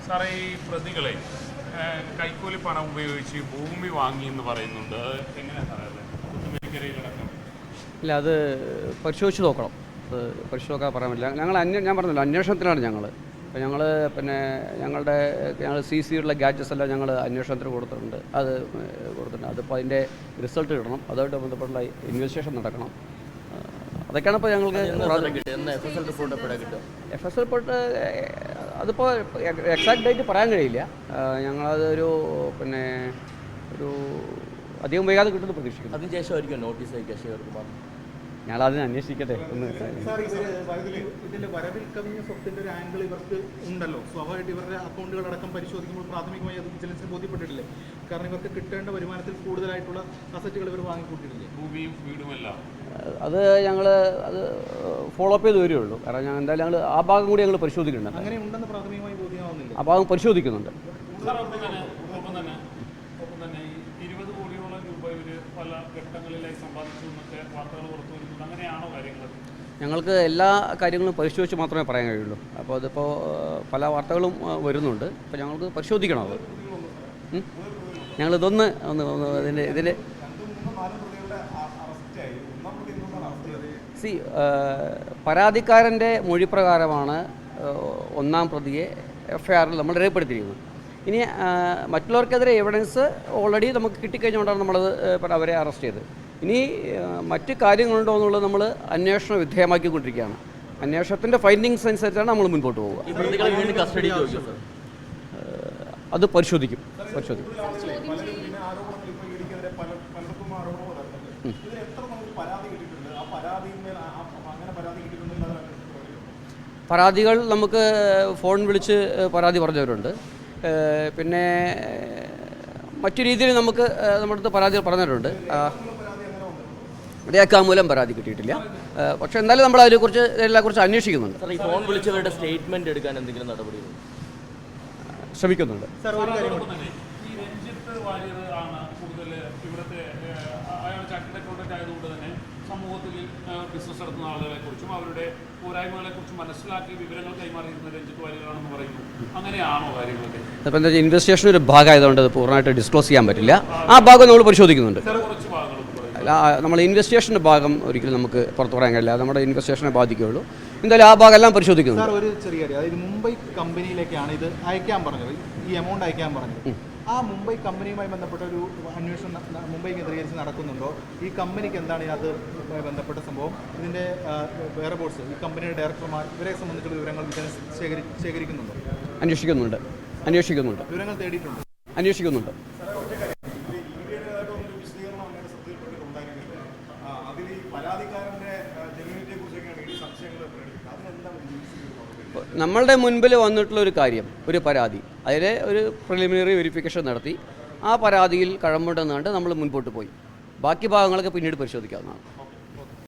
സാറേ, ഈ പ്രതികളെ കൈക്കൂലി പണം ഉപയോഗിച്ച് ഭൂമി വാങ്ങി എന്ന് പറയുന്നുണ്ട്. എങ്ങനെയാണ് സാറേ അത്? കുത്തുമേക്കരയിലടക്കം ഇല്ല, അത് പരിശോധിച്ച് നോക്കണം. അത് പരിശോധിക്കാൻ പറയാൻ പറ്റില്ല. ഞാൻ പറഞ്ഞല്ലോ, അന്വേഷണത്തിലാണ് ഞങ്ങൾ. അപ്പോൾ ഞങ്ങൾ CCയുള്ള ഗാഡ്ജറ്റ്സ് എല്ലാം ഞങ്ങൾ അന്വേഷണത്തിന് കൊടുത്തിട്ടുണ്ട്. അതിപ്പോൾ അതിൻ്റെ റിസൾട്ട് കിട്ടണം. അതുമായിട്ട് ബന്ധപ്പെട്ടുള്ള ഇൻവെസ്റ്റിഗേഷൻ നടക്കണം. അതൊക്കെയാണ് ഇപ്പോൾ ഞങ്ങൾക്ക് FSL റിപ്പോർട്ട്. അതിപ്പോൾ എക്സാക്ട് ഡേറ്റ് പറയാൻ കഴിയില്ല. ഞങ്ങളതൊരു അധികം വൈകാതെ കിട്ടുമെന്ന് പ്രതീക്ഷിക്കുന്നു. അതിനുശേഷമായിരിക്കും നോട്ടീസ് അയക്കുക. ഞങ്ങളതിന് അന്വേഷിക്കട്ടെ ഒന്ന്. ഇതിന്റെ വരവിൽ കവിഞ്ഞ സ്വത്തിന്റെ ഒരു ആംഗിൾ ഇവർക്ക് ഉണ്ടല്ലോ. സ്വാഭാവികമായിട്ട് ഇവരുടെ അക്കൗണ്ടുകളടക്കം പരിശോധിക്കുമ്പോൾ പ്രാഥമികമായി അത് വിജിലൻസിന് ബോധ്യപ്പെട്ടിട്ടില്ലേ? കാരണം ഇവർക്ക് കിട്ടേണ്ട വരുമാനത്തിൽ കൂടുതലായിട്ടുള്ള അസറ്റുകൾ ഇവർ വാങ്ങിക്കൂട്ടിയിട്ടില്ലേ? ഭൂമിയും വീടുമെല്ലാം അത് ഫോളോ അപ്പ് ചെയ്ത് വരികയുള്ളൂ. കാരണം എന്തായാലും ആ ഭാഗം കൂടി ഞങ്ങൾ പരിശോധിക്കുന്നുണ്ട്. അങ്ങനെ ഉണ്ടെന്ന് പ്രാഥമികമായി ബോധ്യമാവുന്നില്ല. ആ ഭാഗം പരിശോധിക്കുന്നുണ്ട്. ഒപ്പം തന്നെ 20 കോടിയോളം രൂപ ഇവർ പല ഘട്ടങ്ങളിലായി സമ്പാദിച്ചു എന്നൊക്കെ വാർത്തകൾ പുറത്തു വരുന്നുണ്ട്. അങ്ങനെയാണോ കാര്യങ്ങൾ? ഞങ്ങൾക്ക് എല്ലാ കാര്യങ്ങളും പരിശോധിച്ച് മാത്രമേ പറയാൻ കഴിയുള്ളൂ. അപ്പോൾ അതിപ്പോൾ പല വാർത്തകളും വരുന്നുണ്ട്. അപ്പോൾ ഞങ്ങൾക്ക് പരിശോധിക്കണം അത്. ഞങ്ങളിതൊന്ന് ഇതിൻ്റെ പരാതിക്കാരൻ്റെ മൊഴി പ്രകാരമാണ് ഒന്നാം പ്രതിയെ FIR-ൽ നമ്മൾ രേഖപ്പെടുത്തിയിരിക്കുന്നത്. ഇനി മറ്റുള്ളവർക്കെതിരെ എവിഡൻസ് ഓൾറെഡി നമുക്ക് കിട്ടിക്കഴിഞ്ഞുകൊണ്ടാണ് നമ്മളത് അവരെ അറസ്റ്റ് ചെയ്തത്. ഇനി മറ്റ് കാര്യങ്ങളുണ്ടോ എന്നുള്ളത് നമ്മൾ അന്വേഷണ വിധേയമാക്കിക്കൊണ്ടിരിക്കുകയാണ്. അന്വേഷണത്തിൻ്റെ ഫൈൻഡിങ്സ് അനുസരിച്ചാണ് നമ്മൾ മുൻപോട്ട് പോവുക. അത് പരിശോധിക്കും. പരാതികൾ നമുക്ക് ഫോൺ വിളിച്ച് പരാതി പറഞ്ഞവരുണ്ട്. പിന്നെ മറ്റു രീതിയിൽ നമുക്ക് നമ്മുടെ അടുത്ത് പരാതികൾ പറഞ്ഞിട്ടുണ്ട്. രേഖാമൂലം പരാതി കിട്ടിയിട്ടില്ല. പക്ഷേ എന്തായാലും നമ്മൾ അതിനെക്കുറിച്ച് അന്വേഷിക്കുന്നുണ്ട്. ഈ ഫോൺ വിളിച്ചവരുടെ സ്റ്റേറ്റ്മെന്റ് എടുക്കാൻ എന്തെങ്കിലും നടപടി ശ്രമിക്കുന്നുണ്ട്. ഈ രഞ്ജിത്ത് വാര്യർ ആണ് കൂടുതൽ ഇവിടുത്തെ അയാൾ ചാർട്ടേഡ് അക്കൗണ്ടന്റ് ആയതുകൊണ്ട് തന്നെ സമൂഹത്തിൽ ബിസിനസ് നടത്തുന്ന ആളുകളെക്കുറിച്ചും അവരുടെ പോരായ്മകളെക്കുറിച്ചും മനസ്സിലാക്കി വിവരങ്ങൾ കൈമാറിയിരുന്ന രഞ്ജിത്ത് വാര്യരാണെന്ന് പറയുന്നു. അങ്ങനെയാണോ കാര്യങ്ങളൊക്കെ? അപ്പോൾ എന്താ വെച്ചാൽ ഇൻവെസ്റ്റിഗേഷൻ ഒരു ഭാഗമായതുകൊണ്ട് അത് പൂർണ്ണമായിട്ട് ഡിസ്ക്ലോസ് ചെയ്യാൻ പറ്റില്ല. ആ ഭാഗം നമ്മൾ പരിശോധിക്കുന്നുണ്ട്. കുറച്ച് ഭാഗങ്ങൾ നമ്മൾ ഇൻവെസ്റ്റിഗേഷൻ്റെ ഭാഗം ഒരിക്കലും നമുക്ക് പുറത്തു പറയാൻ കഴിയില്ല. നമ്മുടെ ഇൻവെസ്റ്റിഗേഷനെ ബാധിക്കുകയുള്ളൂ. എന്തായാലും ആ ഭാഗം എല്ലാം പരിശോധിക്കുന്നു. സാർ, ഒരു ചെറിയ കാര്യം, അതായത് മുംബൈ കമ്പനിയിലേക്കാണ് ഇത് അയക്കാൻ പറഞ്ഞത്, ഈ എമൗണ്ട് അയക്കാൻ പറഞ്ഞത്. ആ മുംബൈ കമ്പനിയുമായി ബന്ധപ്പെട്ട ഒരു അന്വേഷണം മുംബൈ കേന്ദ്രീകരിച്ച് നടക്കുന്നുണ്ടോ? ഈ കമ്പനിക്ക് എന്താണ് ഇതിനകത്ത് ബന്ധപ്പെട്ട സംഭവം? ഇതിൻ്റെ വേറെ ബോർഡ്സ്, ഈ കമ്പനിയുടെ ഡയറക്ടർമാർ, ഇവരെ സംബന്ധിച്ചുള്ള വിവരങ്ങൾ ശേഖരിക്കുന്നുണ്ടോ? അന്വേഷിക്കുന്നുണ്ട്. വിവരങ്ങൾ തേടിയിട്ടുണ്ട്. അന്വേഷിക്കുന്നുണ്ട്. നമ്മളുടെ മുൻപിൽ വന്നിട്ടുള്ളൊരു കാര്യം, ഒരു പരാതി, അതിലെ ഒരു പ്രിലിമിനറി വെരിഫിക്കേഷൻ നടത്തി ആ പരാതിയിൽ കഴമ്പുണ്ടെന്നുകൊണ്ട് നമ്മൾ മുൻപോട്ട് പോയി. ബാക്കി ഭാഗങ്ങളൊക്കെ പിന്നീട് പരിശോധിക്കാവുന്നതാണ്.